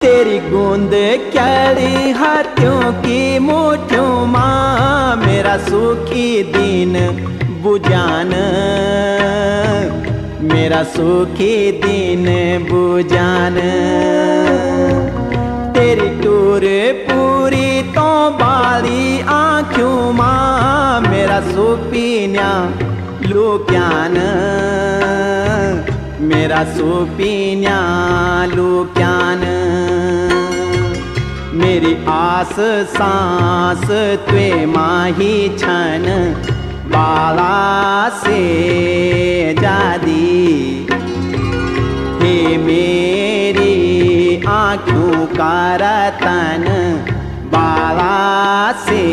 तेरी गूंद क्यारी हाथों की मुठ्ठियों माँ मेरा सुखी दिन बुझान, मेरा सुखी दिन बुझान। तेरी टूर पूरी तो बाली आँखों माँ मेरा सुपीन्या लुक्यान, मेरा सुपीन्या लुक्यान। मेरी आस सांस त्वे माही छन बाला से जादी, हे मेरी आँखों का रतन बाला से